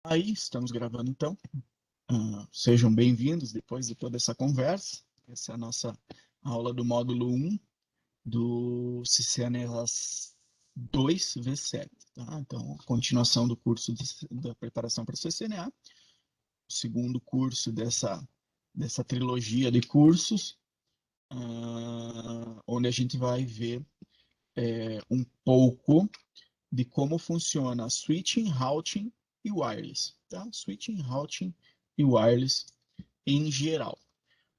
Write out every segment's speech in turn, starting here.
Aí, estamos gravando então. Sejam bem-vindos depois de toda essa conversa. Essa é a nossa aula do módulo 1 do CCNA 2 V7. Tá? Então, continuação do curso da preparação para o CCNA, o segundo curso dessa trilogia de cursos, onde a gente vai ver um pouco de como funciona switching, routing e wireless. Tá? Switching, routing e wireless em geral.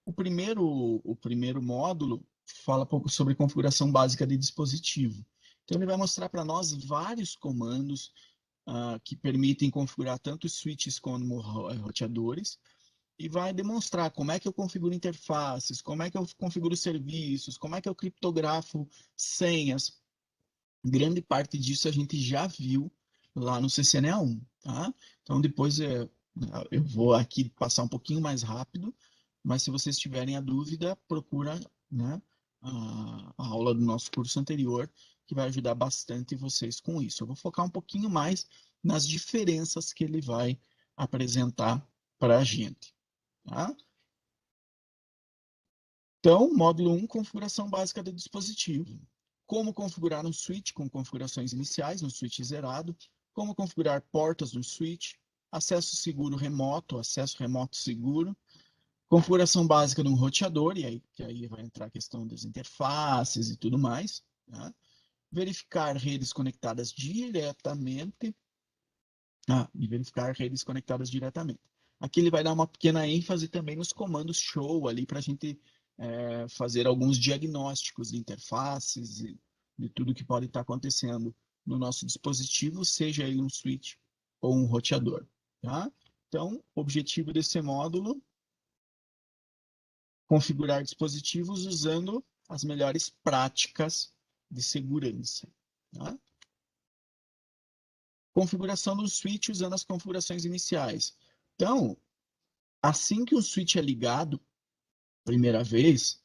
O primeiro módulo fala um pouco sobre configuração básica de dispositivo. Então, ele vai mostrar para nós vários comandos que permitem configurar tanto switches como roteadores e vai demonstrar como é que eu configuro interfaces, como é que eu configuro serviços, como é que eu criptografo senhas. Grande parte disso a gente já viu lá no CCNA 1, tá? Então, depois eu vou aqui passar um pouquinho mais rápido, mas se vocês tiverem a dúvida, procura, né, a aula do nosso curso anterior, que vai ajudar bastante vocês com isso. Eu vou focar um pouquinho mais nas diferenças que ele vai apresentar para a gente, tá? Então, módulo 1, configuração básica do dispositivo. Como configurar um switch com configurações iniciais, no switch zerado. Como configurar portas no switch. Acesso seguro remoto, acesso remoto seguro. Configuração básica de um roteador, que aí vai entrar a questão das interfaces e tudo mais. Tá? Verificar redes conectadas diretamente. E verificar redes conectadas diretamente. Aqui ele vai dar uma pequena ênfase também nos comandos show ali para a gente fazer alguns diagnósticos de interfaces e de tudo que pode estar acontecendo no nosso dispositivo, seja ele um switch ou um roteador. Tá? Então, o objetivo desse módulo, configurar dispositivos usando as melhores práticas de segurança. Tá? Configuração do switch usando as configurações iniciais. Então, assim que o switch é ligado, primeira vez,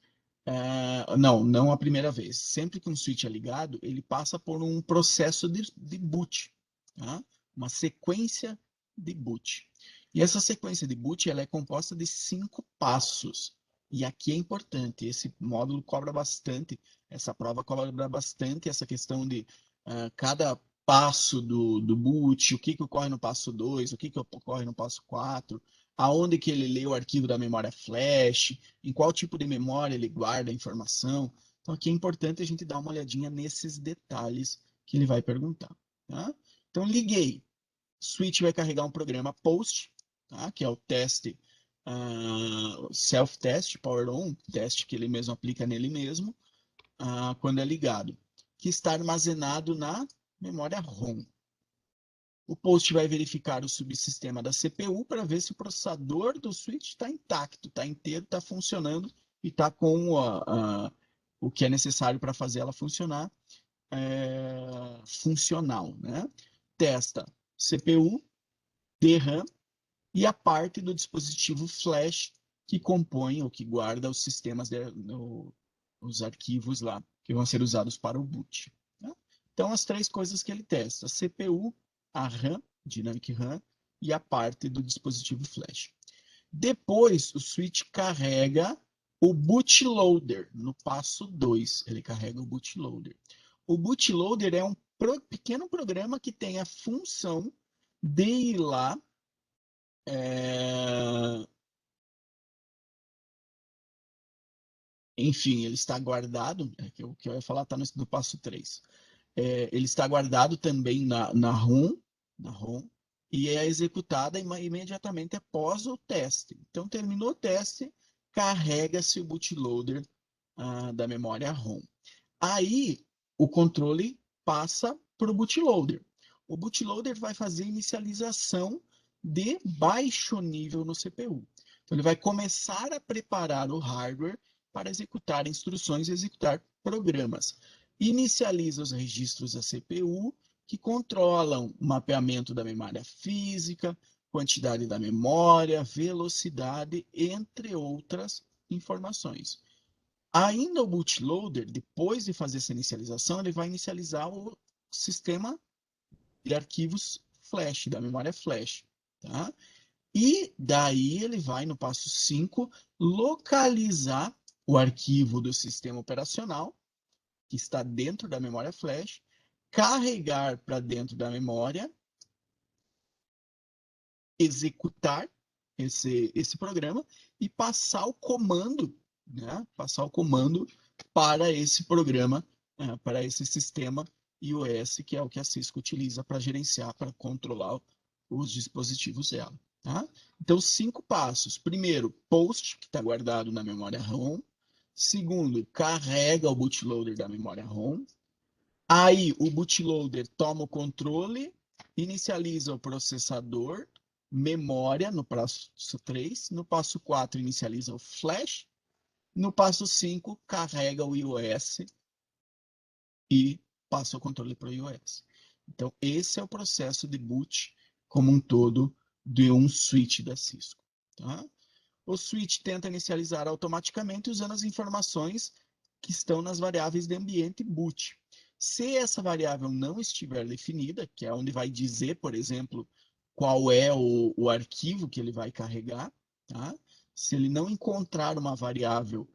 não a primeira vez. Sempre que um switch é ligado, ele passa por um processo de boot, tá? Uma sequência de boot. E essa sequência de boot ela é composta de 5 passos. E aqui é importante, esse módulo cobra bastante, essa prova cobra bastante essa questão de cada passo do boot, o que ocorre no passo 2, o que ocorre no passo 4, aonde que ele lê o arquivo da memória flash, em qual tipo de memória ele guarda a informação. Então, aqui é importante a gente dar uma olhadinha nesses detalhes que ele vai perguntar. Tá? Então, liguei. Switch vai carregar um programa POST, tá? Que é o teste self-test, power on, teste que ele mesmo aplica nele mesmo, quando é ligado, que está armazenado na memória ROM. O POST vai verificar o subsistema da CPU para ver se o processador do switch está intacto, está inteiro, está funcionando e está com o que é necessário para fazer ela funcionar funcional. Né? Testa CPU, DRAM e a parte do dispositivo flash que compõe ou que guarda os sistemas, os arquivos lá que vão ser usados para o boot. Né? Então, as 3 coisas que ele testa: a CPU, a RAM, Dynamic RAM, e a parte do dispositivo flash. Depois, o switch carrega o bootloader, no passo 2, ele carrega o bootloader. O bootloader é um pequeno programa que tem a função de ir lá enfim, ele está guardado, o que eu ia falar está no passo 3. Ele está guardado também na ROM, e é executada imediatamente após o teste. Então, terminou o teste, carrega-se o bootloader da memória ROM. Aí, o controle passa para o bootloader. O bootloader vai fazer inicialização de baixo nível no CPU. Então, ele vai começar a preparar o hardware para executar instruções e executar programas. Inicializa os registros da CPU, que controlam o mapeamento da memória física, quantidade da memória, velocidade, entre outras informações. Ainda o bootloader, depois de fazer essa inicialização, ele vai inicializar o sistema de arquivos flash, da memória flash. tá? E daí ele vai no passo 5, localizar o arquivo do sistema operacional, que está dentro da memória flash, carregar para dentro da memória, executar esse programa e passar o comando, né? Passar o comando para esse programa, para esse sistema iOS, que é o que a Cisco utiliza para gerenciar, para controlar os dispositivos dela. Tá? Então, 5 passos. Primeiro, post, que está guardado na memória ROM. Segundo, carrega o bootloader da memória ROM. Aí, o bootloader toma o controle, inicializa o processador, memória, no passo 3. No passo 4, inicializa o flash. No passo 5, carrega o iOS e passa o controle para o iOS. Então, esse é o processo de boot como um todo de um switch da Cisco. Tá? O switch tenta inicializar automaticamente usando as informações que estão nas variáveis de ambiente boot. Se essa variável não estiver definida, que é onde vai dizer, por exemplo, qual é o arquivo que ele vai carregar, tá? Se ele não encontrar uma variável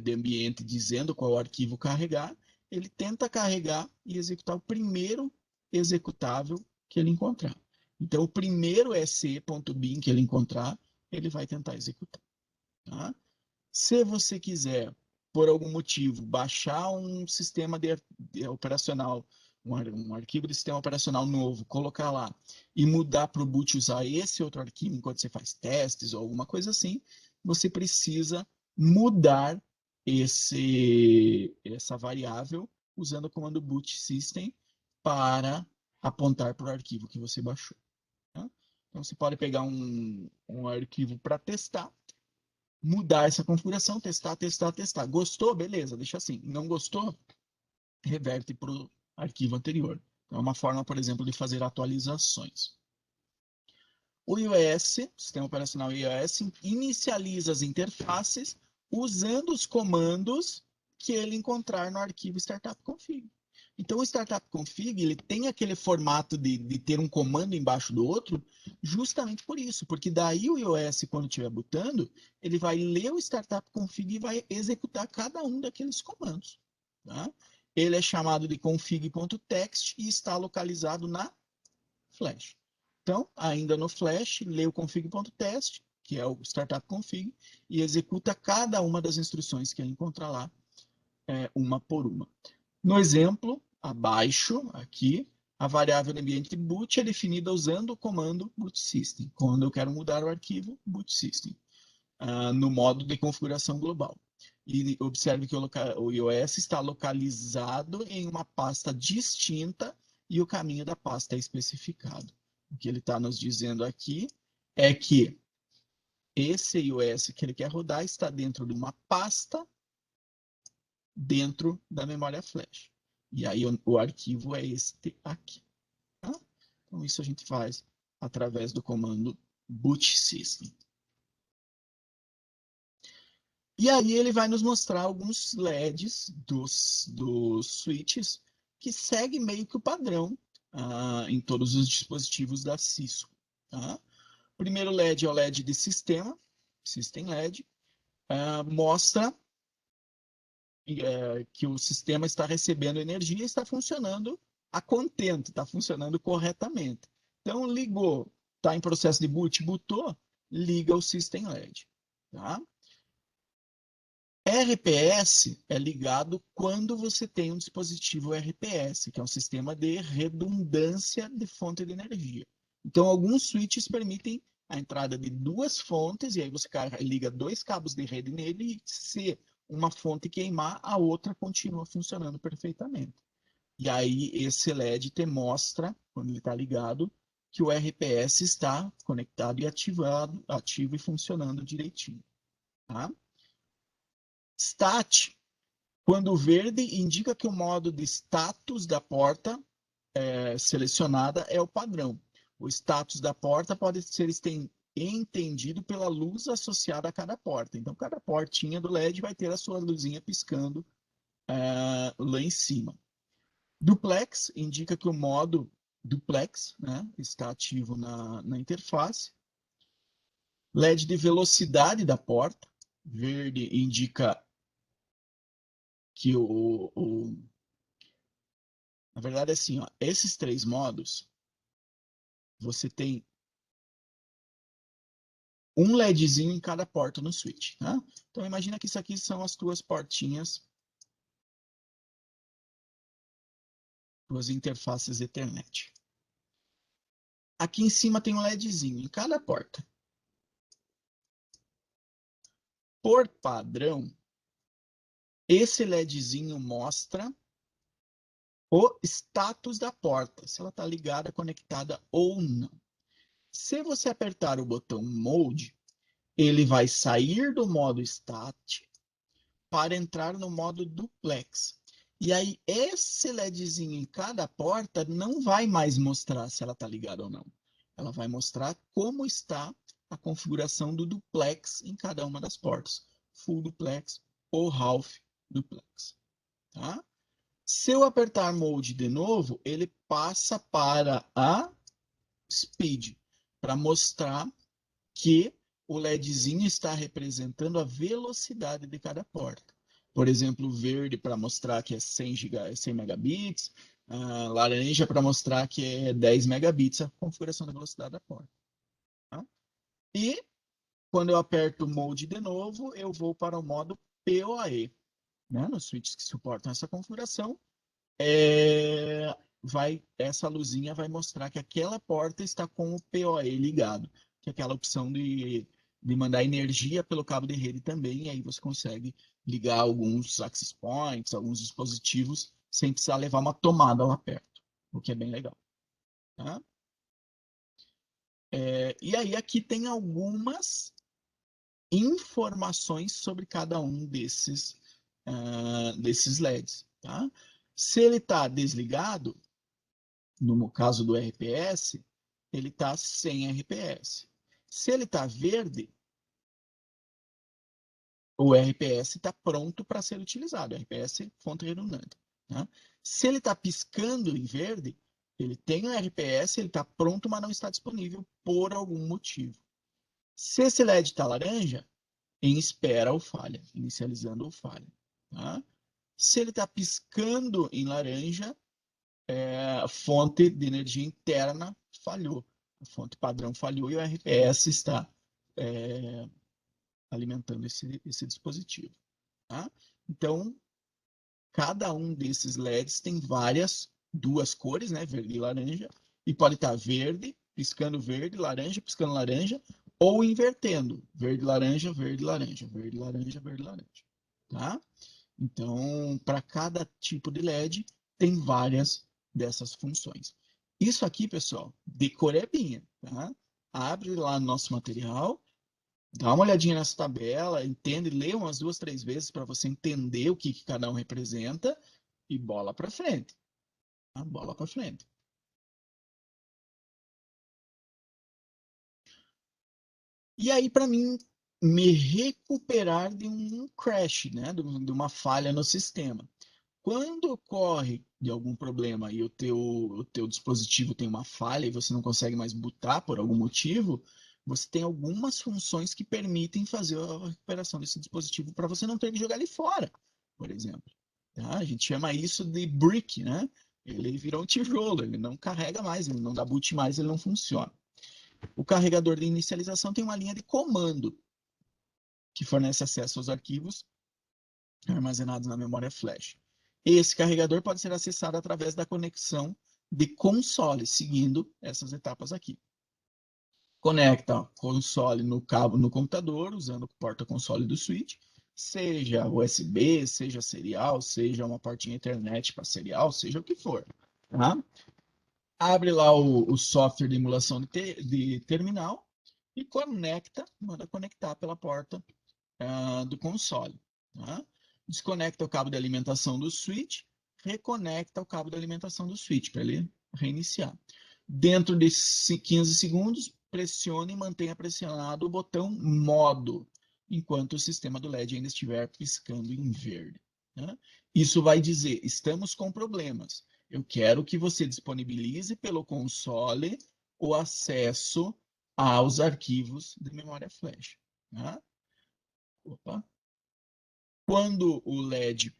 de ambiente dizendo qual arquivo carregar, ele tenta carregar e executar o primeiro executável que ele encontrar. Então, o primeiro SE.bin que ele encontrar, ele vai tentar executar. Tá? Se você quiser, por algum motivo, baixar um sistema de operacional, um arquivo de sistema operacional novo, colocar lá e mudar para o boot usar esse outro arquivo enquanto você faz testes ou alguma coisa assim, você precisa mudar essa variável usando o comando boot system para apontar para o arquivo que você baixou. Tá? Então, você pode pegar um arquivo para testar, mudar essa configuração, testar, testar, testar. Gostou? Beleza, deixa assim. Não gostou? Reverte para o arquivo anterior. Então, é uma forma, por exemplo, de fazer atualizações. O iOS, sistema operacional iOS, inicializa as interfaces usando os comandos que ele encontrar no arquivo startup config. Então, o startup config ele tem aquele formato de ter um comando embaixo do outro, justamente por isso, porque daí o iOS, quando estiver botando, ele vai ler o startup config e vai executar cada um daqueles comandos. Tá? Ele é chamado de config.txt e está localizado na Flash. Então, ainda no Flash, lê o config.txt, que é o startup config, e executa cada uma das instruções que ele encontrar lá, uma por uma. No exemplo, abaixo, aqui, a variável de ambiente boot é definida usando o comando boot system. Quando eu quero mudar o arquivo, boot system, no modo de configuração global. E observe que o iOS está localizado em uma pasta distinta e o caminho da pasta é especificado. O que ele está nos dizendo aqui é que esse iOS que ele quer rodar está dentro de uma pasta dentro da memória flash. E aí o arquivo é este aqui. Tá? Então isso a gente faz através do comando boot system. E aí ele vai nos mostrar alguns LEDs dos switches que segue meio que o padrão em todos os dispositivos da Cisco. Tá? O primeiro LED é o LED de sistema, System LED, mostra que o sistema está recebendo energia e está funcionando a contento, está funcionando corretamente. Então, ligou, está em processo de boot, bootou, liga o System LED. Tá? RPS é ligado quando você tem um dispositivo RPS, que é um sistema de redundância de fonte de energia. Então, alguns switches permitem a entrada de duas fontes, e aí você liga dois cabos de rede nele, e se uma fonte queimar, a outra continua funcionando perfeitamente. E aí, esse LED te mostra, quando ele está ligado, que o RPS está conectado e ativado, ativo e funcionando direitinho. Tá? Stat, quando verde, indica que o modo de status da porta selecionada é o padrão. O status da porta pode ser entendido pela luz associada a cada porta. Então, cada portinha do LED vai ter a sua luzinha piscando lá em cima. Duplex indica que o modo duplex, né? Está ativo na interface. LED de velocidade da porta. Verde indica que na verdade, é assim, ó, esses três modos, você tem um LEDzinho em cada porta no switch, tá? Então, imagina que isso aqui são as tuas portinhas, tuas interfaces Ethernet. Aqui em cima tem um LEDzinho em cada porta. Por padrão, esse LEDzinho mostra o status da porta, se ela está ligada, conectada ou não. Se você apertar o botão Mode, ele vai sair do modo Stat para entrar no modo Duplex. E aí, esse LEDzinho em cada porta não vai mais mostrar se ela está ligada ou não. Ela vai mostrar como está a configuração do Duplex em cada uma das portas. Full Duplex ou Half Duplex. Tá? Se eu apertar Mode de novo, ele passa para a Speed, para mostrar que o LEDzinho está representando a velocidade de cada porta. Por exemplo, o verde para mostrar que é 100 megabits, laranja para mostrar que é 10 megabits a configuração da velocidade da porta. Tá? E quando eu aperto o Mode de novo, eu vou para o modo PoE. Né? Nos switches que suportam essa configuração, essa luzinha vai mostrar que aquela porta está com o PoE ligado, que é aquela opção de mandar energia pelo cabo de rede também, e aí você consegue ligar alguns access points, alguns dispositivos, sem precisar levar uma tomada lá perto, o que é bem legal. Tá? E aí aqui tem algumas informações sobre cada um desses LEDs. Tá? Se ele está desligado, no caso do RPS, ele está sem RPS. Se ele está verde, o RPS está pronto para ser utilizado. RPS é fonte redundante. Tá? Se ele está piscando em verde, ele tem o RPS, ele está pronto, mas não está disponível por algum motivo. Se esse LED está laranja, em espera ou falha, inicializando ou falha. Tá? Se ele está piscando em laranja, a fonte de energia interna falhou. A fonte padrão falhou e o RPS está alimentando esse dispositivo. Tá? Então, cada um desses LEDs tem duas cores, né? Verde e laranja, e pode estar verde, piscando verde, laranja, piscando laranja, ou invertendo, verde, laranja, verde, laranja, verde, laranja, verde, laranja. Tá? Então, para cada tipo de LED, tem várias dessas funções. Isso aqui, pessoal, decorebinha, tá? Abre lá no nosso material, dá uma olhadinha nessa tabela, entende, lê umas 2, 3 vezes para você entender o que cada um representa e bola para frente. Tá? Bola para frente. E aí, para mim, me recuperar de um crash, né? De uma falha no sistema. Quando ocorre de algum problema e o teu dispositivo tem uma falha e você não consegue mais botar por algum motivo, você tem algumas funções que permitem fazer a recuperação desse dispositivo para você não ter que jogar ele fora, por exemplo. Tá? A gente chama isso de brick, né? Ele virou um tijolo, ele não carrega mais, ele não dá boot mais, ele não funciona. O carregador de inicialização tem uma linha de comando que fornece acesso aos arquivos armazenados na memória flash. Esse carregador pode ser acessado através da conexão de console, seguindo essas etapas aqui. Conecta o console no cabo no computador, usando o porta-console do switch, seja USB, seja serial, seja uma portinha Ethernet para serial, seja o que for. Tá? Abre lá o software de emulação de terminal e manda conectar pela porta do console. Tá? Desconecta o cabo de alimentação do switch, reconecta o cabo de alimentação do switch para ele reiniciar. Dentro de 15 segundos, pressione e mantenha pressionado o botão modo, enquanto o sistema do LED ainda estiver piscando em verde. Tá? Isso vai dizer, estamos com problemas. Eu quero que você disponibilize pelo console o acesso aos arquivos de memória flash. Tá? Opa. Quando o LED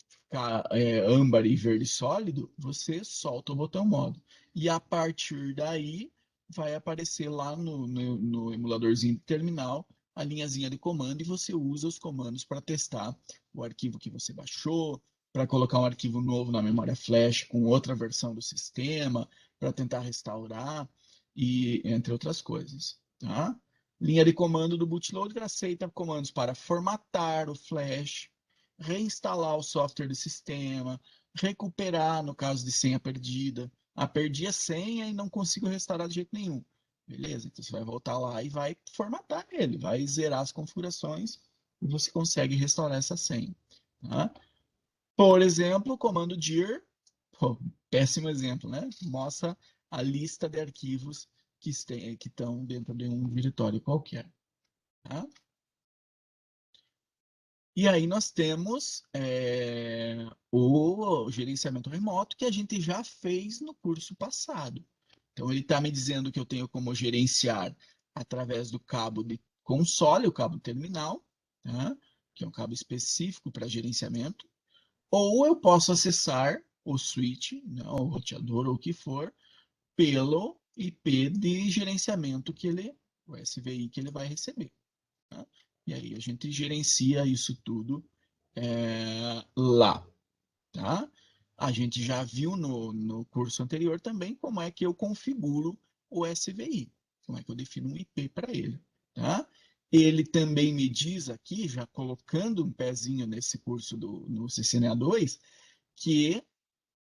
ficar âmbar e verde sólido, você solta o botão modo. E a partir daí, vai aparecer lá no emuladorzinho de terminal a linhazinha de comando e você usa os comandos para testar o arquivo que você baixou, para colocar um arquivo novo na memória flash com outra versão do sistema, para tentar restaurar e entre outras coisas, tá? Linha de comando do bootloader aceita comandos para formatar o flash, reinstalar o software do sistema, recuperar no caso de senha perdida. Perdi a senha e não consigo restaurar de jeito nenhum. Beleza, então você vai voltar lá e vai formatar ele, vai zerar as configurações e você consegue restaurar essa senha. Tá? Por exemplo, o comando dir, péssimo exemplo, né? Mostra a lista de arquivos que estão dentro de um diretório qualquer. Tá? E aí nós temos o gerenciamento remoto que a gente já fez no curso passado. Então ele está me dizendo que eu tenho como gerenciar através do cabo de console, o cabo terminal, tá? Que é um cabo específico para gerenciamento, ou eu posso acessar o switch, né, o roteador ou o que for, pelo IP de gerenciamento o SVI que ele vai receber. Tá? E aí a gente gerencia isso tudo lá. Tá? A gente já viu no curso anterior também como é que eu configuro o SVI, como é que eu defino um IP para ele. Tá? Ele também me diz aqui, já colocando um pezinho nesse curso no CCNA2, que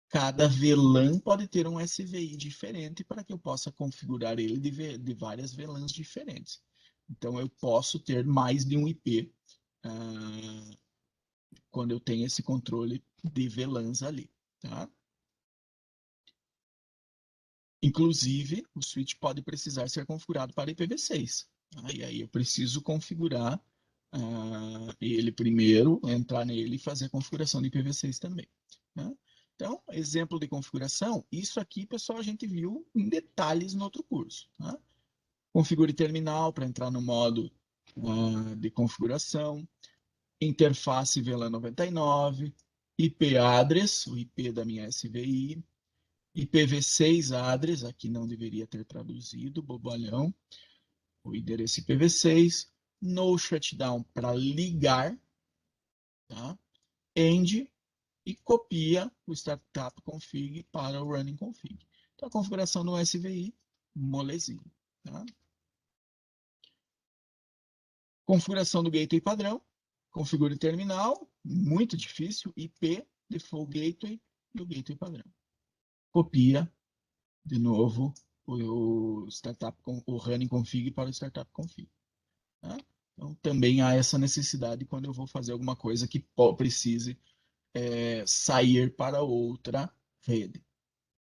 cada VLAN pode ter um SVI diferente para que eu possa configurar ele de várias VLANs diferentes. Então, eu posso ter mais de um IP quando eu tenho esse controle de VLANs ali. Tá? Inclusive, o switch pode precisar ser configurado para IPv6. Tá? E aí eu preciso configurar ele primeiro, entrar nele e fazer a configuração de IPv6 também. Tá? Então, exemplo de configuração, isso aqui, pessoal, a gente viu em detalhes no outro curso. Tá? Configure terminal para entrar no modo de configuração, interface VLAN 99, IP address, o IP da minha SVI, IPv6 address, aqui não deveria ter traduzido, bobalhão, o endereço IPv6, no shutdown para ligar, tá? End e copia o startup config para o running config. Então a configuração no SVI, molezinho, tá? Configuração do gateway padrão, configure terminal, muito difícil, IP, default gateway e o gateway padrão. Copia de novo o startup o running config para o startup config. Tá? Então também há essa necessidade quando eu vou fazer alguma coisa que precise sair para outra rede.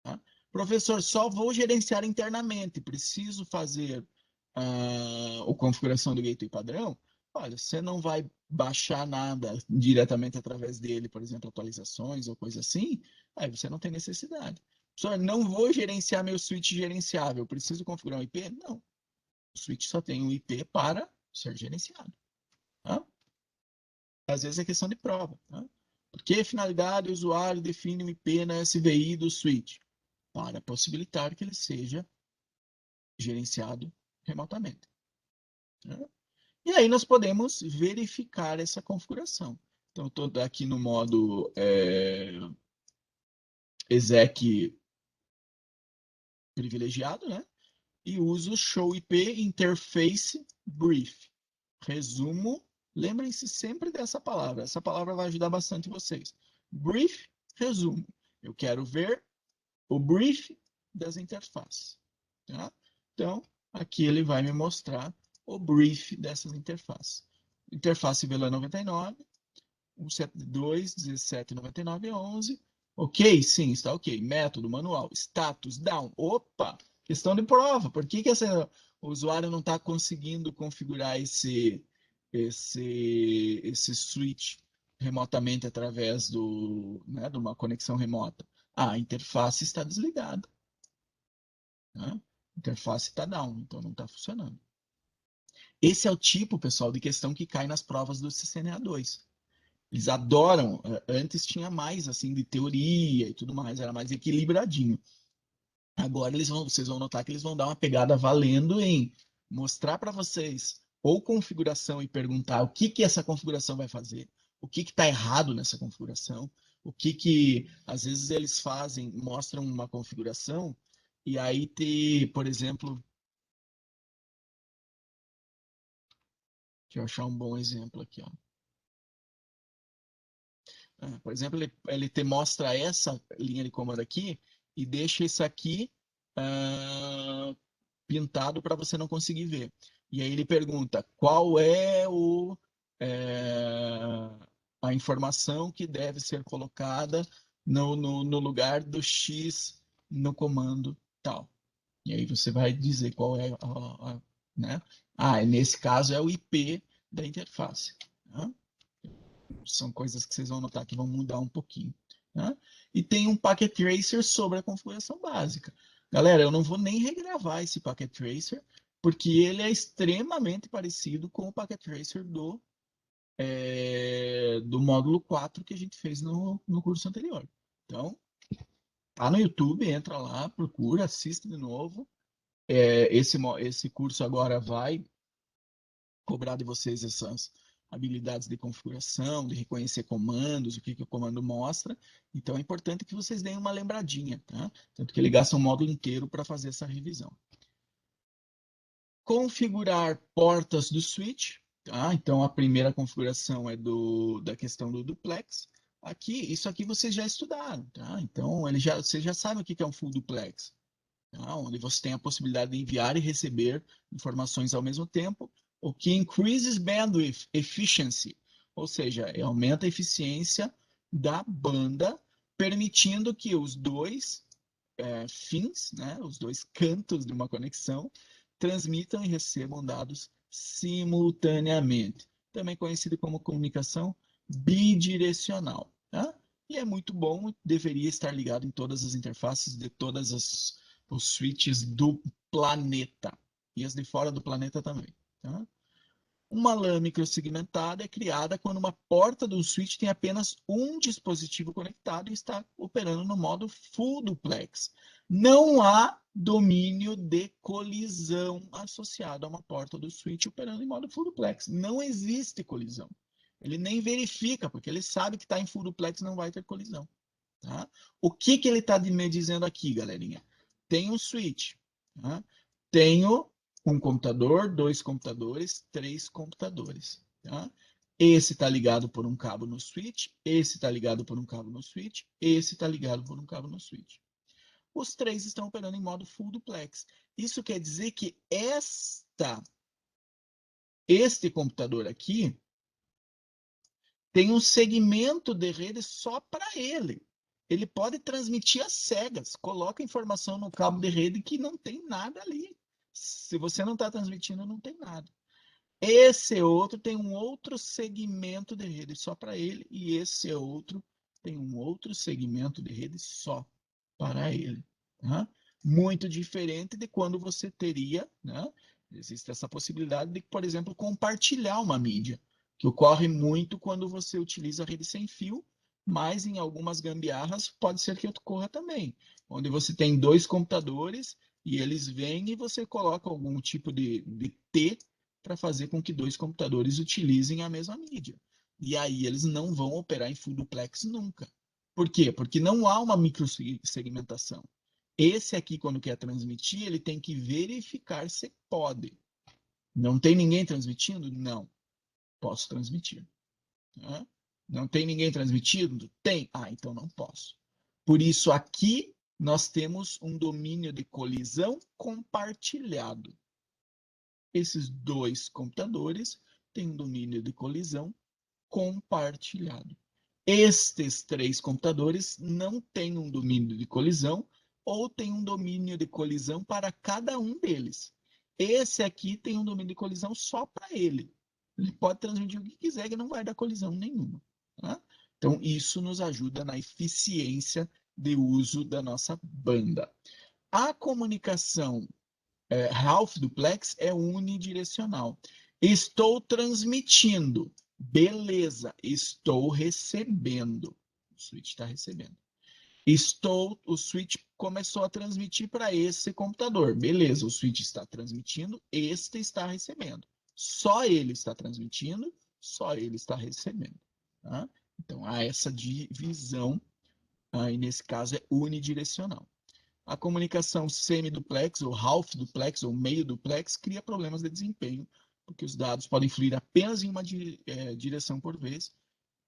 Tá? Professor, só vou gerenciar internamente, preciso fazer a configuração do gateway padrão? Olha, você não vai baixar nada diretamente através dele, por exemplo, atualizações ou coisa assim, aí você não tem necessidade. Professor, não vou gerenciar meu switch gerenciável, preciso configurar um IP? Não. O switch só tem um IP para ser gerenciado. Tá? Às vezes é questão de prova. Tá? Por que finalidade o usuário define um IP na SVI do switch? Para possibilitar que ele seja gerenciado remotamente. Tá? E aí nós podemos verificar essa configuração. Então, estou aqui no modo exec privilegiado, né? E uso show IP interface brief. Resumo, lembrem-se sempre dessa palavra. Essa palavra vai ajudar bastante vocês. Brief, resumo. Eu quero ver o brief das interfaces. Tá? Então, aqui ele vai me mostrar o brief dessas interfaces. Interface VLAN 99, 172, 17, 99, 11. Ok, sim, está ok. Método, manual, status, down. Opa, questão de prova. Por que o usuário não está conseguindo configurar esse switch remotamente através de uma conexão remota? A interface está desligada. Né? A interface está down, então não está funcionando. Esse é o tipo, pessoal, de questão que cai nas provas do CCNA2. Eles adoram. Antes tinha mais assim de teoria e tudo mais, era mais equilibradinho. Agora vocês vão notar que eles vão dar uma pegada valendo em mostrar para vocês ou configuração e perguntar o que que essa configuração vai fazer, o que está errado nessa configuração, o que às vezes eles fazem, mostram uma configuração e aí por exemplo, deixa eu achar um bom exemplo aqui, ó. Por exemplo, ele te mostra essa linha de comando aqui e deixa isso aqui pintado para você não conseguir ver. E aí ele pergunta qual é a informação que deve ser colocada no lugar do X no comando tal. E aí você vai dizer qual é né? Nesse caso é o IP da interface. Né? São coisas que vocês vão notar que vão mudar um pouquinho. Né? E tem um Packet Tracer sobre a configuração básica. Galera, eu não vou nem regravar esse Packet Tracer, porque ele é extremamente parecido com o Packet Tracer do módulo 4 que a gente fez no curso anterior. Então, tá no YouTube, entra lá, procura, assista de novo. Esse curso agora vai cobrar de vocês essas habilidades de configuração, de reconhecer comandos, o que o comando mostra. Então é importante que vocês deem uma lembradinha, tá? Tanto que ele gasta um módulo inteiro para fazer essa revisão. Configurar portas do switch, tá? Então a primeira configuração é da questão do duplex. Isso aqui vocês já estudaram, tá? Então vocês já sabem o que é um full duplex. Tá? Onde você tem a possibilidade de enviar e receber informações ao mesmo tempo, o que increases bandwidth efficiency, ou seja, aumenta a eficiência da banda, permitindo que os dois fins, né, os dois cantos de uma conexão, transmitam e recebam dados simultaneamente, também conhecido como comunicação bidirecional. Tá? E é muito bom, deveria estar ligado em todas as interfaces de todas os switches do planeta e as de fora do planeta também. Tá? Uma LAN microsegmentada é criada quando uma porta do switch tem apenas um dispositivo conectado e está operando no modo full duplex. Não há domínio de colisão associado a uma porta do switch operando em modo full duplex. Não existe colisão. Ele nem verifica, porque ele sabe que está em full duplex e não vai ter colisão. Tá? O que ele está me dizendo aqui, galerinha? Tem um switch. Tá? Tenho um computador, dois computadores, três computadores. Tá? Esse está ligado por um cabo no switch, esse está ligado por um cabo no switch, esse está ligado por um cabo no switch. Os três estão operando em modo full duplex. Isso quer dizer que este computador aqui tem um segmento de rede só para ele. Ele pode transmitir às cegas, coloca informação no cabo de rede que não tem nada ali. Se você não está transmitindo, não tem nada. Esse outro tem um outro segmento de rede só para ele, e esse outro tem um outro segmento de rede só para ele. Tá? Muito diferente de quando você teria, né? Existe essa possibilidade de, por exemplo, compartilhar uma mídia, que ocorre muito quando você utiliza a rede sem fio, mas em algumas gambiarras pode ser que ocorra também, onde você tem dois computadores e eles vêm e você coloca algum tipo de T para fazer com que dois computadores utilizem a mesma mídia. E aí eles não vão operar em full duplex nunca. Por quê? Porque não há uma microsegmentação. Esse aqui, quando quer transmitir, ele tem que verificar se pode. Não tem ninguém transmitindo? Não. Posso transmitir. Tá? Não tem ninguém transmitindo? Tem. Então não posso. Por isso, aqui nós temos um domínio de colisão compartilhado. Esses dois computadores têm um domínio de colisão compartilhado. Estes três computadores não têm um domínio de colisão ou têm um domínio de colisão para cada um deles. Esse aqui tem um domínio de colisão só para ele. Ele pode transmitir o que quiser que não vai dar colisão nenhuma. Tá? Então, isso nos ajuda na eficiência de uso da nossa banda. A comunicação half duplex é unidirecional. Estou transmitindo. Beleza, estou recebendo. O switch está recebendo. O switch começou a transmitir para esse computador. Beleza, o switch está transmitindo, este está recebendo. Só ele está transmitindo, só ele está recebendo. Tá? Então, há essa divisão, e nesse caso é unidirecional. A comunicação semi-duplex, ou half duplex, ou meio duplex, cria problemas de desempenho, porque os dados podem fluir apenas em uma direção por vez,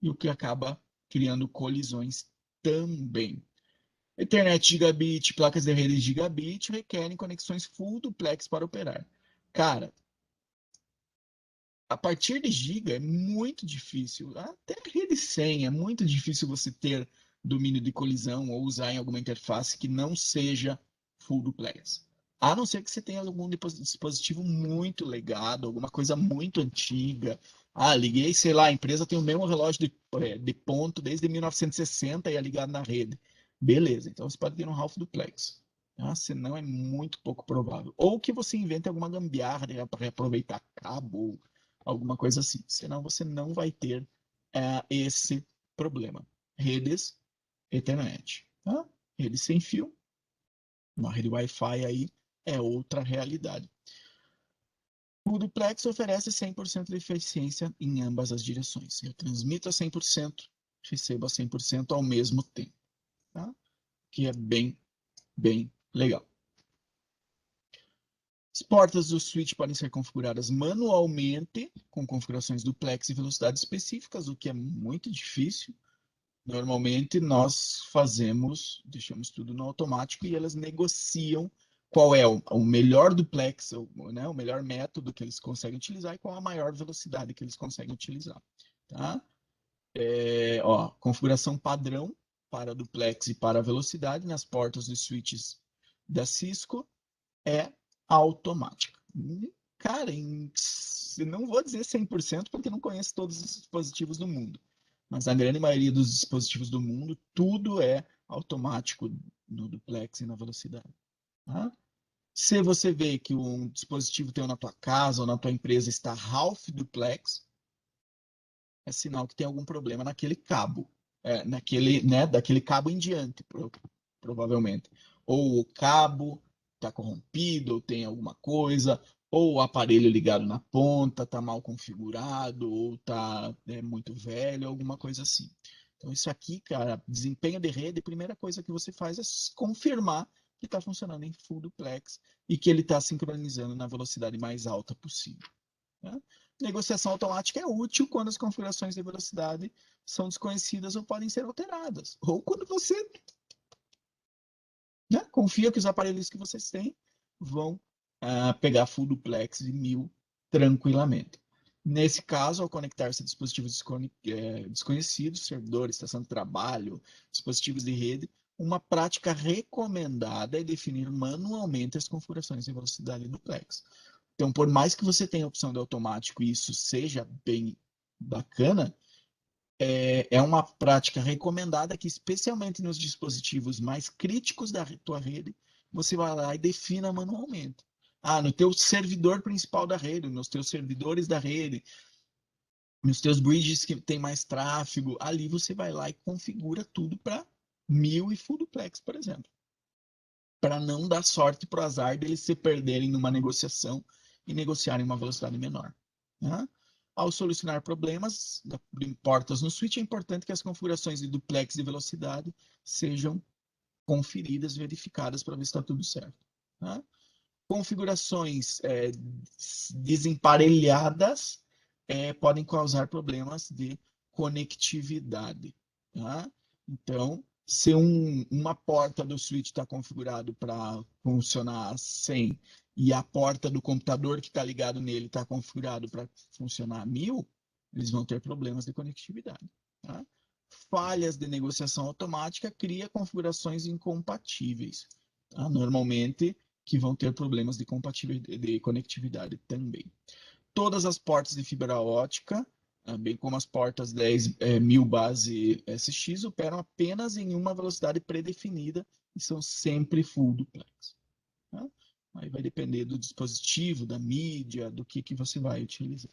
e o que acaba criando colisões também. Ethernet gigabit, placas de rede gigabit requerem conexões full duplex para operar. Cara, a partir de giga é muito difícil, até rede 100 é muito difícil você ter domínio de colisão ou usar em alguma interface que não seja full duplex. A não ser que você tenha algum dispositivo muito legado, alguma coisa muito antiga. Liguei, sei lá, a empresa tem o mesmo relógio de ponto desde 1960 e é ligado na rede. Beleza, então você pode ter um half duplex. Senão é muito pouco provável. Ou que você invente alguma gambiarra para aproveitar cabo, alguma coisa assim. Senão você não vai ter esse problema. Redes Ethernet. Rede sem fio, uma rede Wi-Fi aí é outra realidade. O duplex oferece 100% de eficiência em ambas as direções. Eu transmito a 100%, recebo a 100% ao mesmo tempo. Tá? Que é bem legal. As portas do switch podem ser configuradas manualmente, com configurações duplex e velocidades específicas, o que é muito difícil. Normalmente nós deixamos tudo no automático e elas negociam qual é o melhor duplex, né, o melhor método que eles conseguem utilizar e qual a maior velocidade que eles conseguem utilizar. Tá? Configuração padrão para duplex e para velocidade nas portas dos switches da Cisco é automática. Cara, não vou dizer 100% porque não conheço todos os dispositivos do mundo, mas a grande maioria dos dispositivos do mundo, tudo é automático no duplex e na velocidade. Tá? Se você vê que um dispositivo teu na tua casa ou na tua empresa está half duplex, é sinal que tem algum problema naquele cabo, daquele cabo em diante, provavelmente. Ou o cabo está corrompido, ou tem alguma coisa, ou o aparelho ligado na ponta está mal configurado, ou está muito velho, alguma coisa assim. Então, isso aqui, cara, desempenho de rede, a primeira coisa que você faz é confirmar que está funcionando em full duplex e que ele está sincronizando na velocidade mais alta possível. Né? Negociação automática é útil quando as configurações de velocidade são desconhecidas ou podem ser alteradas. Ou quando você confia que os aparelhos que vocês têm vão pegar full duplex de 1000 tranquilamente. Nesse caso, ao conectar-se a dispositivos desconhecidos, servidores, estação de trabalho, dispositivos de rede, uma prática recomendada é definir manualmente as configurações de velocidade duplex. Então, por mais que você tenha a opção de automático e isso seja bem bacana, é uma prática recomendada que, especialmente nos dispositivos mais críticos da tua rede, você vai lá e defina manualmente. No teu servidor principal da rede, nos teus servidores da rede, nos teus bridges que tem mais tráfego, ali você vai lá e configura tudo para 1000 e full duplex, por exemplo. Para não dar sorte para o azar deles se perderem numa negociação e negociarem uma velocidade menor. Né? Ao solucionar problemas de portas no switch, é importante que as configurações de duplex e velocidade sejam conferidas, verificadas para ver se está tudo certo. Né? Configurações desemparelhadas podem causar problemas de conectividade. Tá? Então, se uma porta do switch está configurado para funcionar a 100 e a porta do computador que está ligado nele está configurado para funcionar a 1000, eles vão ter problemas de conectividade. Tá? Falhas de negociação automática cria configurações incompatíveis. Tá? Normalmente, que vão ter problemas de conectividade também. Todas as portas de fibra ótica bem como as portas 10.000 base SX, operam apenas em uma velocidade pré-definida e são sempre full duplex. Tá? Aí vai depender do dispositivo, da mídia, do que você vai utilizar.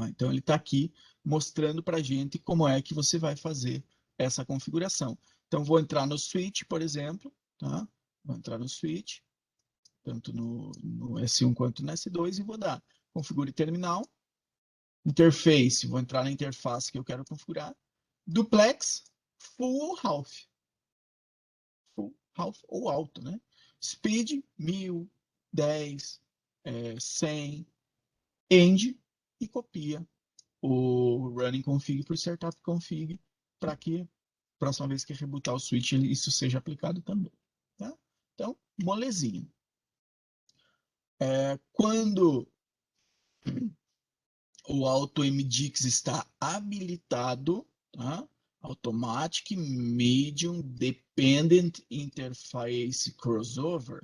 Então, ele está aqui mostrando para a gente como é que você vai fazer essa configuração. Então, vou entrar no switch, por exemplo. Tá? Vou entrar no switch, tanto no S1 quanto no S2, e vou dar configure terminal. Interface, vou entrar na interface que eu quero configurar. Duplex, full ou half. Full, half ou alto, né? Speed, 1000, 10, 100. End e copia o running config para o startup config para que próxima vez que rebootar o switch isso seja aplicado também. Tá? Então, molezinha. Quando o AutoMDix está habilitado, tá? Automatic Medium Dependent Interface Crossover,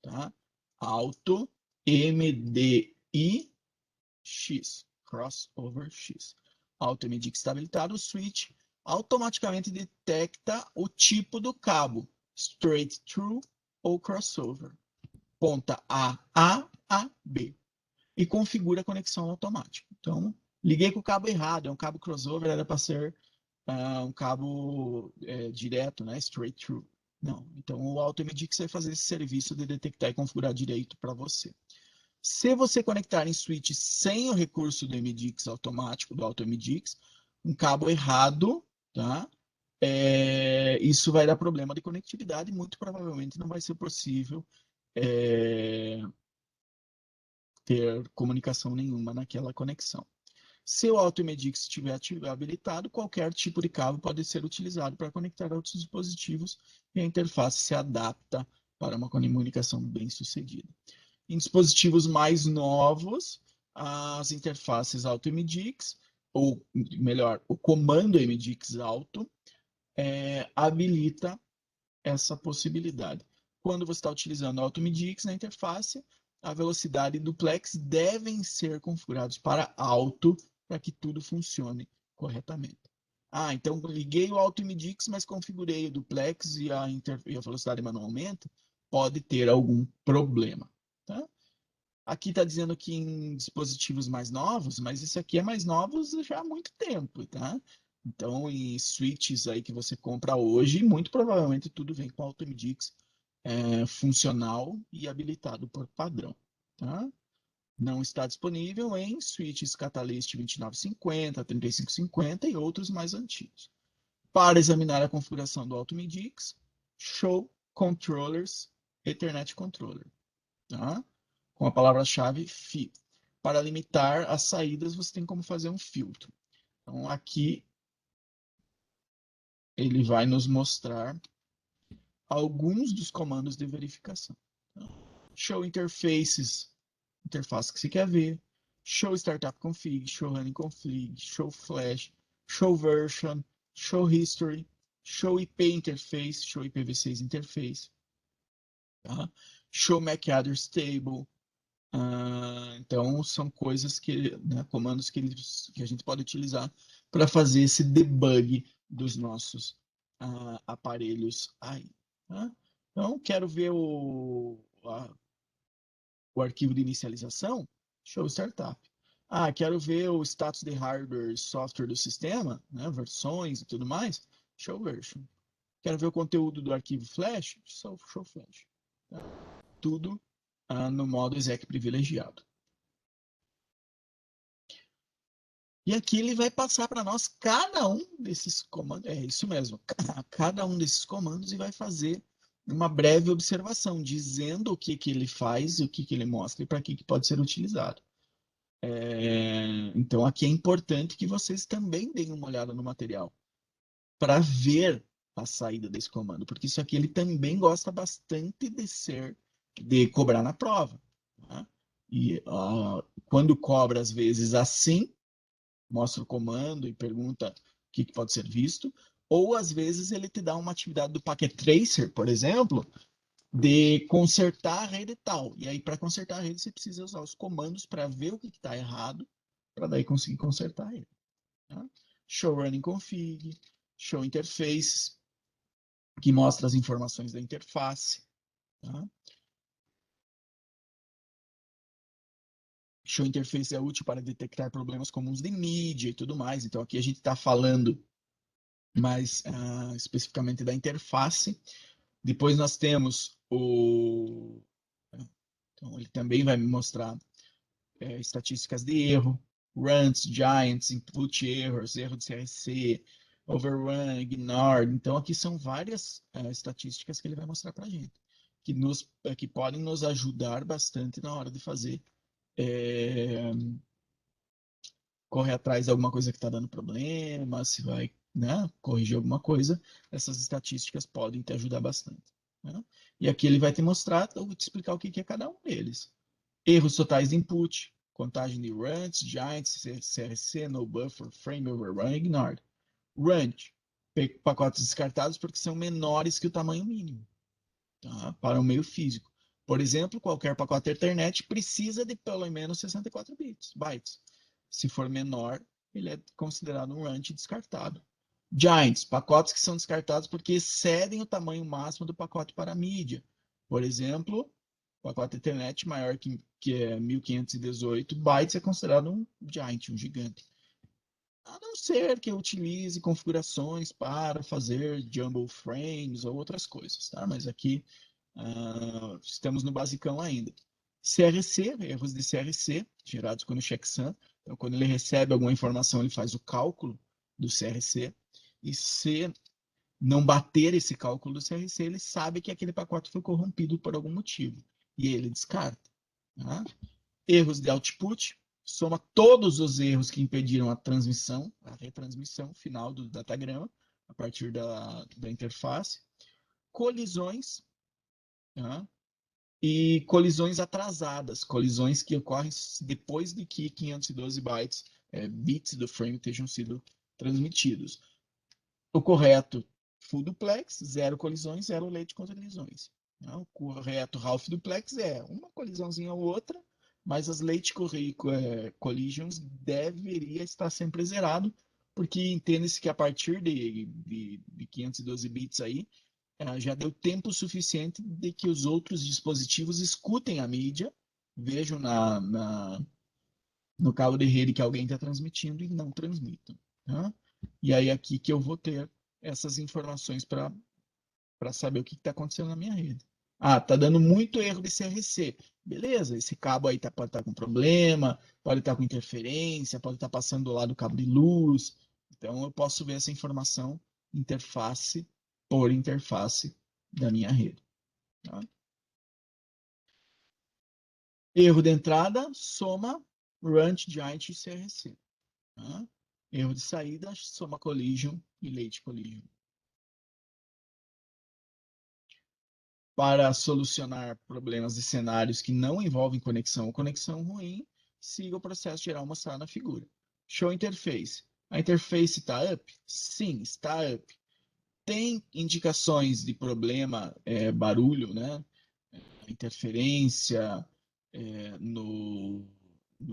tá? Auto MDI X, crossover X. AutoMDix está habilitado, o switch automaticamente detecta o tipo do cabo, straight through ou crossover, ponta A a B, e configura a conexão automática. Então, liguei com o cabo errado, é um cabo crossover, era para ser um cabo direto, né, straight through. Não, então o AutoMDix vai fazer esse serviço de detectar e configurar direito para você. Se você conectar em switch sem o recurso do MDix automático, do AutoMDix, um cabo errado, tá? Isso vai dar problema de conectividade e muito provavelmente não vai ser possível ter comunicação nenhuma naquela conexão. Se o AutoMDix estiver habilitado, qualquer tipo de cabo pode ser utilizado para conectar outros dispositivos e a interface se adapta para uma comunicação bem sucedida. Em dispositivos mais novos, as interfaces AutoMDix, ou melhor, o comando MDix Auto, habilita essa possibilidade. Quando você está utilizando o AutoMDix na interface, a velocidade e duplex devem ser configurados para alto para que tudo funcione corretamente. Então liguei o AutoMDix, mas configurei o duplex e a velocidade manualmente, pode ter algum problema. Tá? Aqui está dizendo que em dispositivos mais novos, mas isso aqui é mais novos já há muito tempo, tá? Então, em switches aí que você compra hoje, muito provavelmente tudo vem com AutoMDix funcional e habilitado por padrão, tá? Não está disponível em switches Catalyst 2950, 3550 e outros mais antigos. Para examinar a configuração do AutoMDix, Show Controllers Ethernet Controller, tá? Com a palavra-chave FI. Para limitar as saídas, você tem como fazer um filtro. Então, aqui ele vai nos mostrar alguns dos comandos de verificação. Então, show interfaces, interface que você quer ver. Show startup config, show running config, show flash, show version, show history, show IP interface, show IPv6 interface. Tá? Show MAC address table. Então, são coisas comandos que a gente pode utilizar para fazer esse debug dos nossos aparelhos aí. Tá? Então, quero ver o arquivo de inicialização, show startup. Quero ver o status de hardware e software do sistema, né, versões e tudo mais, show version. Quero ver o conteúdo do arquivo flash, show flash. Tá? Tudo no modo exec privilegiado. E aqui ele vai passar para nós cada um desses comandos, é isso mesmo, cada um desses comandos e vai fazer uma breve observação, dizendo o que ele faz, o que ele mostra e para que pode ser utilizado. Então aqui é importante que vocês também deem uma olhada no material para ver a saída desse comando, porque isso aqui ele também gosta bastante de cobrar na prova. Tá? E quando cobra às vezes assim, mostra o comando e pergunta o que pode ser visto, ou às vezes ele te dá uma atividade do Packet Tracer, por exemplo, de consertar a rede tal. E aí, para consertar a rede, você precisa usar os comandos para ver o que está errado, para daí conseguir consertar ele. Tá? Show Running Config, Show Interface, que mostra as informações da interface. Tá? Show Interface é útil para detectar problemas comuns de mídia e tudo mais. Então, aqui a gente está falando mais especificamente da interface. Depois nós temos o... Então, ele também vai me mostrar estatísticas de erro, runs, giants, input errors, erro de CRC, overrun, ignored. Então, aqui são várias estatísticas que ele vai mostrar para a gente, que podem nos ajudar bastante na hora de fazer, correr atrás de alguma coisa que está dando problema, se vai, né, corrigir alguma coisa. Essas estatísticas podem te ajudar bastante. Né? E aqui ele vai te mostrar, eu vou te explicar o que é cada um deles. Erros totais de input, contagem de runs, giants, CRC, no buffer, frame overrun, ignored. Runt, pacotes descartados porque são menores que o tamanho mínimo, tá? Para o meio físico. Por exemplo, qualquer pacote Ethernet precisa de pelo menos 64 bytes. Se for menor, ele é considerado um runt descartado. Giants, pacotes que são descartados porque excedem o tamanho máximo do pacote para mídia. Por exemplo, pacote Ethernet maior que é 1518 bytes é considerado um giant, um gigante. A não ser que eu utilize configurações para fazer jumble frames ou outras coisas, tá? Mas aqui estamos no basicão ainda. CRC, erros de CRC, gerados quando o checksum. Então, quando ele recebe alguma informação, ele faz o cálculo do CRC. E se não bater esse cálculo do CRC, ele sabe que aquele pacote foi corrompido por algum motivo. E ele descarta. Tá? Erros de output, soma todos os erros que impediram a transmissão, a retransmissão final do datagrama, a partir da interface. Colisões, tá? E colisões atrasadas, colisões que ocorrem depois de que 512 bytes, bits do frame tenham sido transmitidos. O correto full duplex, zero colisões, zero late colisões. O correto half duplex é uma colisãozinha ou outra, mas as late collisions deveria estar sempre zerado, porque entende-se que a partir de 512 bits aí, já deu tempo suficiente de que os outros dispositivos escutem a mídia, vejam no cabo de rede que alguém está transmitindo e não transmitam. Tá? E aí aqui que eu vou ter essas informações para saber o que está acontecendo na minha rede. Ah, tá dando muito erro de CRC. Beleza, esse cabo aí pode estar com problema, pode estar com interferência, pode estar passando do lado do cabo de luz. Então eu posso ver essa informação interface por interface da minha rede. Tá? Erro de entrada, soma, runt, giant e CRC. Tá? Erro de saída, soma collision e late collision. Para solucionar problemas de cenários que não envolvem conexão ou conexão ruim, siga o processo geral mostrado na figura. Show interface. A interface está up? Sim, está up. Tem indicações de problema, barulho, né? Interferência no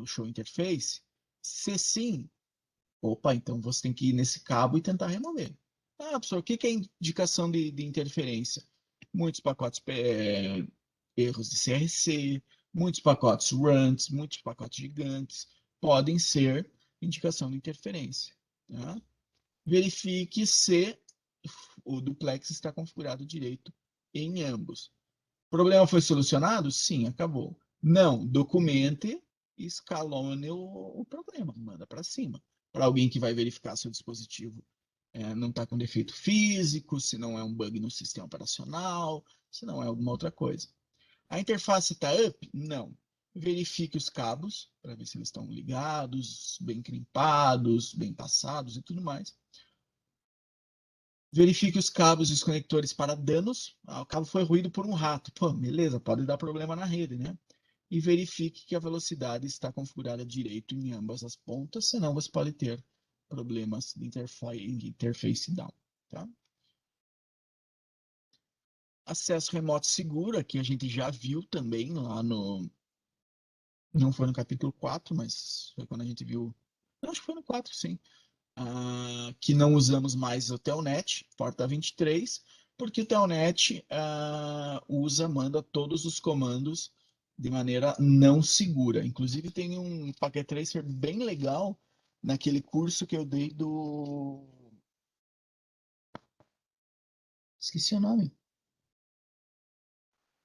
show interface? Se sim, opa, então você tem que ir nesse cabo e tentar remover. Ah, professor, o que é indicação de interferência? Muitos pacotes, erros de CRC, muitos pacotes runs, muitos pacotes gigantes, podem ser indicação de interferência. Tá? Verifique se o duplex está configurado direito em ambos. O problema foi solucionado? Sim, acabou. Não, documente e escalone o problema, manda para cima. Para alguém que vai verificar se o dispositivo não está com defeito físico, se não é um bug no sistema operacional, se não é alguma outra coisa. A interface está up? Não. Verifique os cabos para ver se eles estão ligados, bem crimpados, bem passados e tudo mais. Verifique os cabos e os conectores para danos. O cabo foi ruído por um rato. Pô, beleza, pode dar problema na rede, né? E verifique que a velocidade está configurada direito em ambas as pontas, senão você pode ter problemas de interface down. Tá? Acesso remoto seguro, aqui a gente já viu também lá Não foi no capítulo 4, mas foi quando a gente viu. Não, acho que foi no 4, sim. Que não usamos mais o Telnet, porta 23, porque o Telnet manda todos os comandos de maneira não segura. Inclusive tem um packet tracer bem legal naquele curso que eu dei do... Esqueci o nome.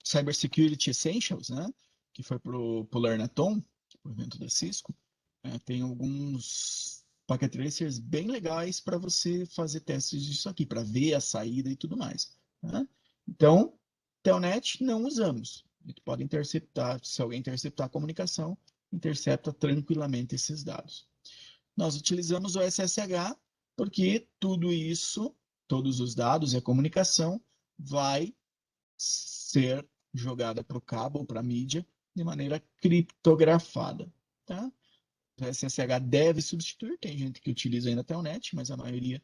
Cybersecurity Essentials, né? Que foi pro Learnathon, o evento da Cisco. Tem alguns packet tracers bem legais para você fazer testes disso aqui, para ver a saída e tudo mais. Né? Então, Telnet não usamos. A gente pode interceptar, se alguém interceptar a comunicação, intercepta tranquilamente esses dados. Nós utilizamos o SSH porque tudo isso, todos os dados e a comunicação vai ser jogada para o cabo ou para a mídia de maneira criptografada. Tá? O SSH deve substituir, tem gente que utiliza ainda Telnet, mas a maioria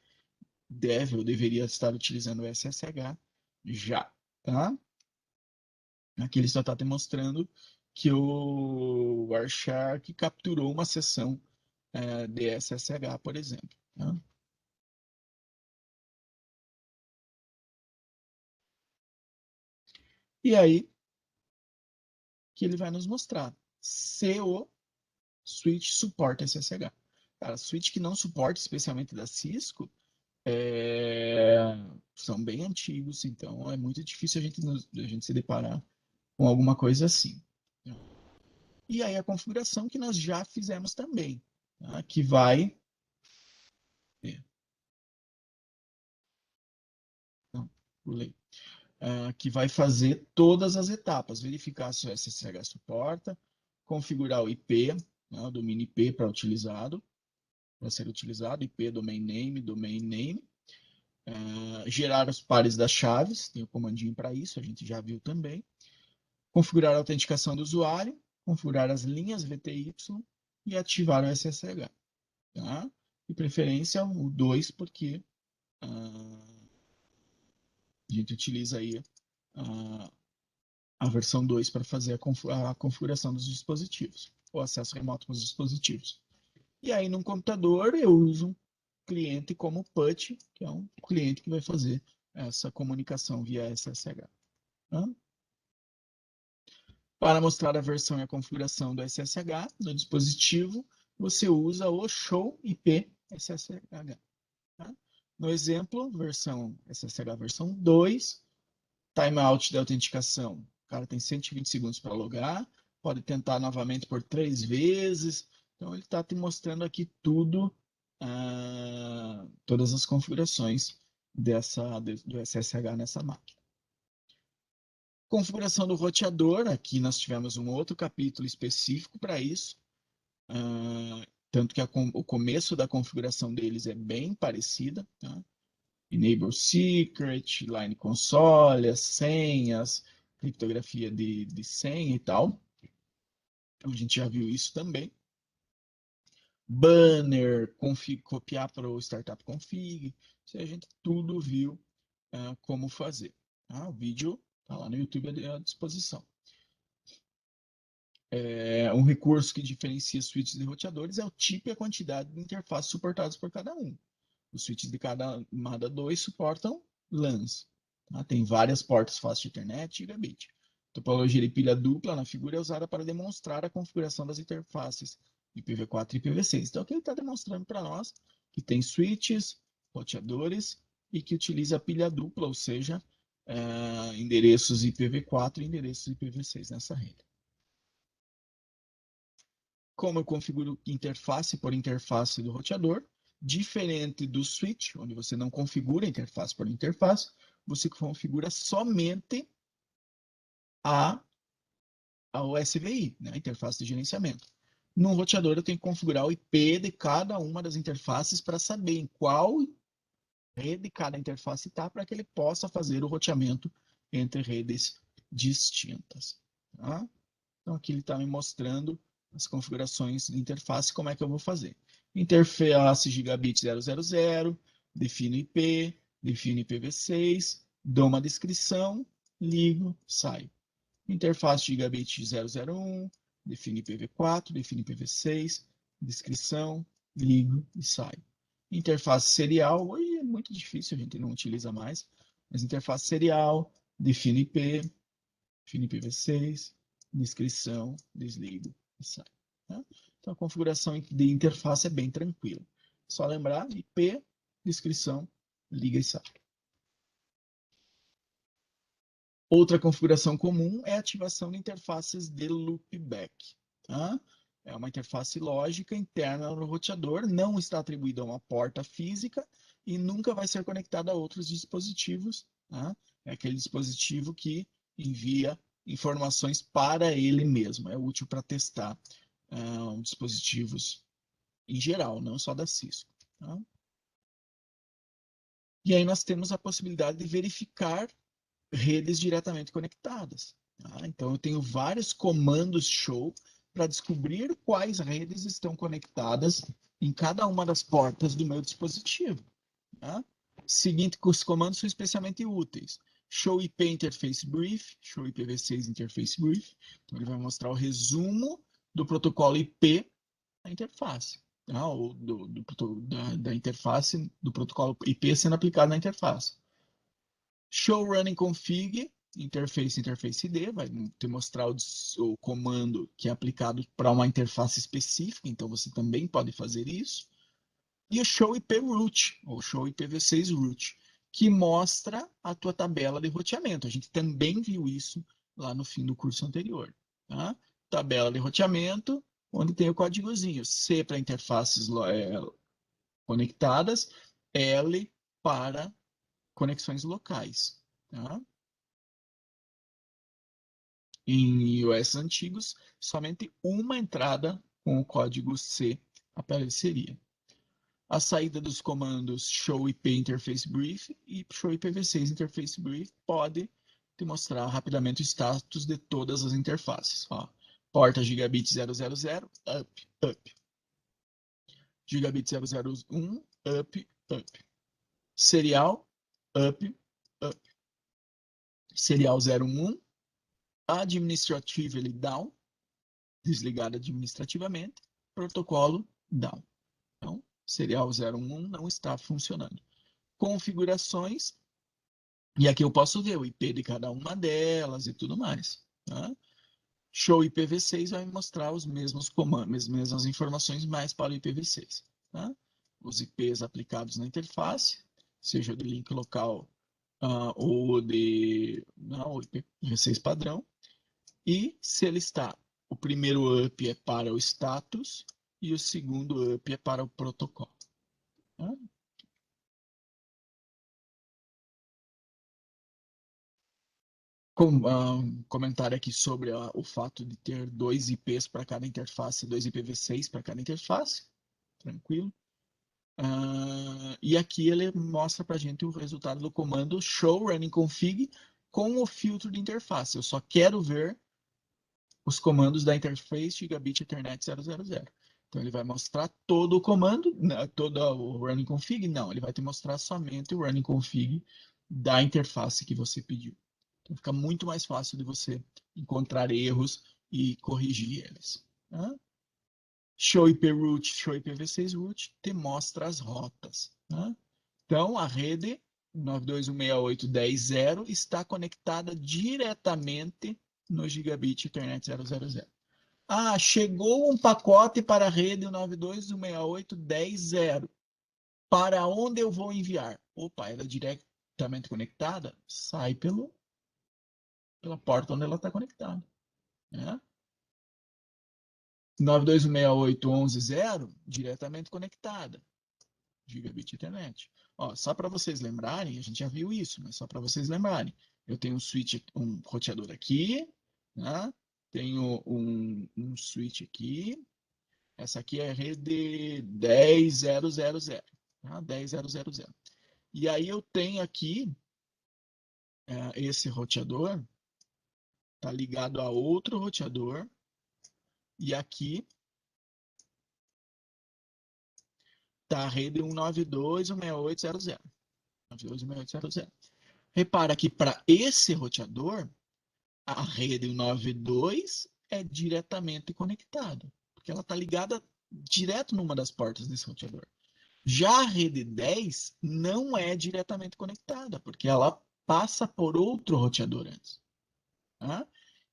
deve ou deveria estar utilizando o SSH já. Tá? Aqui ele só está demonstrando que o Wireshark capturou uma sessão de SSH, por exemplo. Tá? E aí que ele vai nos mostrar se o switch suporta SSH. Cara, switch que não suporta, especialmente da Cisco, são bem antigos, então é muito difícil a gente se deparar com alguma coisa assim. E aí a configuração que nós já fizemos também, tá? Que vai... Não, pulei. Que vai fazer todas as etapas, verificar se o SSH suporta, configurar o IP, né, o domínio IP para ser utilizado, IP, domain name, gerar os pares das chaves, tem o comandinho para isso, a gente já viu também, configurar a autenticação do usuário, configurar as linhas VTY e ativar o SSH. Tá? De preferência o 2, porque a gente utiliza aí a versão 2 para fazer a configuração dos dispositivos, o acesso remoto para os dispositivos. E aí, num computador, eu uso um cliente como PUT, que é um cliente que vai fazer essa comunicação via SSH. Tá? Para mostrar a versão e a configuração do SSH no dispositivo, você usa o show IP SSH. Tá? No exemplo, versão SSH versão 2, timeout da autenticação. O cara tem 120 segundos para logar, pode tentar novamente por 3 vezes. Então, ele está te mostrando aqui tudo, todas as configurações do SSH nessa máquina. Configuração do roteador, aqui nós tivemos um outro capítulo específico para isso, tanto que o começo da configuração deles é bem parecida, tá? Enable Secret, Line Console, as senhas, criptografia de senha e tal. Então a gente já viu isso também. Banner, copiar para o Startup Config, isso a gente tudo viu como fazer. Tá? O vídeo está lá no YouTube à disposição. Um recurso que diferencia switches e roteadores é o tipo e a quantidade de interfaces suportadas por cada um. Os switches de cada camada 2 suportam LANs. Tá? Tem várias portas fast Ethernet e gigabit. Topologia de pilha dupla na figura é usada para demonstrar a configuração das interfaces IPv4 e IPv6. Então, aqui ele está demonstrando para nós que tem switches, roteadores e que utiliza pilha dupla, ou seja, endereços IPv4 e endereços IPv6 nessa rede. Como eu configuro interface por interface do roteador, diferente do switch, onde você não configura interface por interface, você configura somente a SVI, né, a interface de gerenciamento. No roteador, eu tenho que configurar o IP de cada uma das interfaces para saber em qual rede cada interface está, para que ele possa fazer o roteamento entre redes distintas. Tá? Então, aqui ele está me mostrando as configurações de interface, como é que eu vou fazer. Interface gigabit 000, defino IP, defino IPv6, dou uma descrição, ligo, saio. Interface gigabit 001, define IPv4, define IPv6, descrição, ligo e saio. Interface serial, hoje é muito difícil, a gente não utiliza mais, mas interface serial, define IP, define IPv6, descrição, desligo e sai. Tá? Então a configuração de interface é bem tranquila. Só lembrar IP, descrição, liga e sai. Outra configuração comum é a ativação de interfaces de loopback. Tá? É uma interface lógica interna no roteador, não está atribuída a uma porta física e nunca vai ser conectada a outros dispositivos. Tá? É aquele dispositivo que envia informações para ele mesmo. É útil para testar dispositivos em geral, não só da Cisco. Tá? E aí nós temos a possibilidade de verificar redes diretamente conectadas. Tá? Então, eu tenho vários comandos show para descobrir quais redes estão conectadas em cada uma das portas do meu dispositivo. Tá? Seguinte, os comandos são especialmente úteis. Show IP Interface Brief, Show IPv6 Interface Brief. Então, ele vai mostrar o resumo do protocolo IP da interface. Tá? Ou da interface do protocolo IP sendo aplicado na interface. Show Running Config, Interface ID, vai te mostrar o comando que é aplicado para uma interface específica, então você também pode fazer isso. E o Show IP Route, ou Show IPv6 Route, que mostra a tua tabela de roteamento. A gente também viu isso lá no fim do curso anterior. Tá? Tabela de roteamento, onde tem o códigozinho C para interfaces conectadas, L para conexões locais. Tá? Em iOS antigos, somente uma entrada com o código C apareceria. A saída dos comandos show IP Interface Brief e show IPv6 Interface Brief pode te mostrar rapidamente o status de todas as interfaces. Ó, porta gigabit 000, up, up. Gigabit 001, up, up. Serial, up, up. Serial 01, administratively down, desligado administrativamente, protocolo down. Então, serial 01 não está funcionando. Configurações, e aqui eu posso ver o IP de cada uma delas e tudo mais. Tá? Show IPv6 vai me mostrar os mesmos comandos, as mesmas informações, mais para o IPv6. Tá? Os IPs aplicados na interface, seja de link local ou de não, IPv6 padrão. E se ele está, o primeiro up é para o status e o segundo up é para o protocolo. Tá? Comentário aqui sobre o fato de ter dois IPs para cada interface, dois IPv6 para cada interface. Tranquilo. E aqui ele mostra para a gente o resultado do comando show running config com o filtro de interface. Eu só quero ver os comandos da interface Gigabit Ethernet 000. Então ele vai mostrar todo o comando, todo o running config? Não, ele vai te mostrar somente o running config da interface que você pediu. Então fica muito mais fácil de você encontrar erros e corrigir eles. Tá? Show IP Route, Show IPv6 Route te mostra as rotas. Tá? Então a rede 92.168.10.0 está conectada diretamente no Gigabit Ethernet 000. Ah, chegou um pacote para a rede 92.168.10.0. Para onde eu vou enviar? Opa, ela é diretamente conectada? Sai pela porta onde ela está conectada. Né? 92.168.11.0, diretamente conectada. Gigabit Ethernet. Ó, só para vocês lembrarem, a gente já viu isso, mas só para vocês lembrarem. Eu tenho um switch, um roteador aqui, né? Tenho um switch aqui. Essa aqui é a rede 10.000, tá? 10.000. E aí eu tenho aqui esse roteador, tá ligado a outro roteador, e aqui tá a rede 192.168.00. 192.168.00. Repara que para esse roteador, a rede 192 é diretamente conectado, porque ela está ligada direto numa das portas desse roteador. Já a rede 10 não é diretamente conectada, porque ela passa por outro roteador antes. Tá?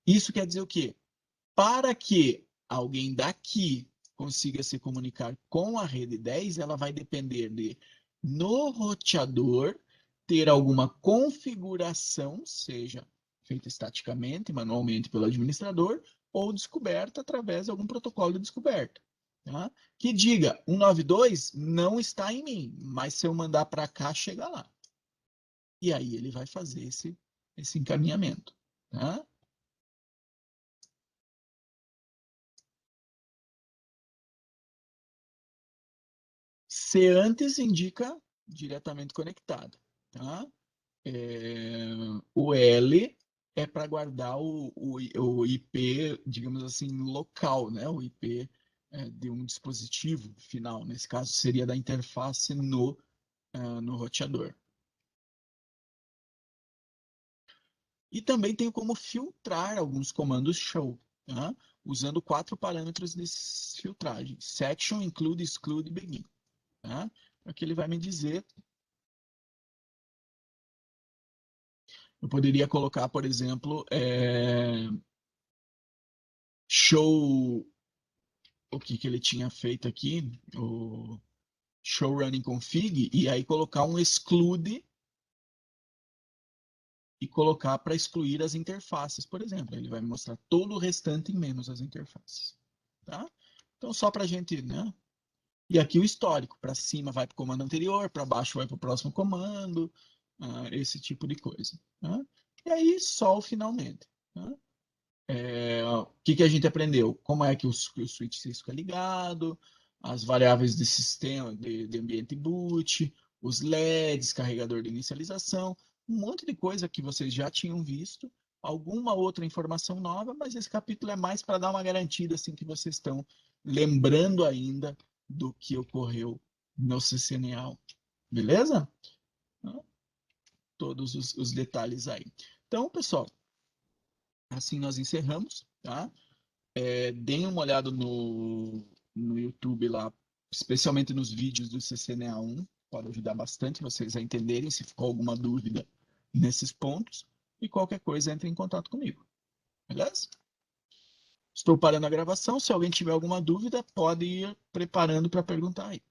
Isso quer dizer o quê? Para que alguém daqui consiga se comunicar com a rede 10, ela vai depender de, no roteador, ter alguma configuração, seja feita estaticamente, manualmente pelo administrador, ou descoberta através de algum protocolo de descoberta. Tá? Que diga, 192 não está em mim, mas se eu mandar para cá, chega lá. E aí ele vai fazer esse encaminhamento. Tá? Se antes indica diretamente conectado. Tá? O L é para guardar o IP, digamos assim, local, né? O IP de um dispositivo final. Nesse caso, seria da interface no roteador. E também tem como filtrar alguns comandos show, tá? Usando 4 parâmetros de filtragem: section, include, exclude e begin. Tá? Aqui ele vai me dizer. Eu poderia colocar, por exemplo, show, o que ele tinha feito aqui, o show running config, e aí colocar um exclude e colocar para excluir as interfaces, por exemplo. Ele vai me mostrar todo o restante menos as interfaces. Tá? Então, só para a gente, né? E aqui o histórico, para cima vai para o comando anterior, para baixo vai para o próximo comando, esse tipo de coisa. Tá? E aí, só o finalmente. Tá? O que a gente aprendeu? Como é que o switch Cisco é ligado, as variáveis de sistema, de ambiente boot, os LEDs, carregador de inicialização, um monte de coisa que vocês já tinham visto, alguma outra informação nova, mas esse capítulo é mais para dar uma garantida assim que vocês estão lembrando ainda do que ocorreu no CCNA. Beleza? Todos os detalhes aí. Então, pessoal, assim nós encerramos, tá? Deem uma olhada no YouTube lá, especialmente nos vídeos do CCNA1, pode ajudar bastante vocês a entenderem se ficou alguma dúvida nesses pontos. E qualquer coisa, entre em contato comigo. Beleza? Estou parando a gravação. Se alguém tiver alguma dúvida, pode ir preparando para perguntar aí.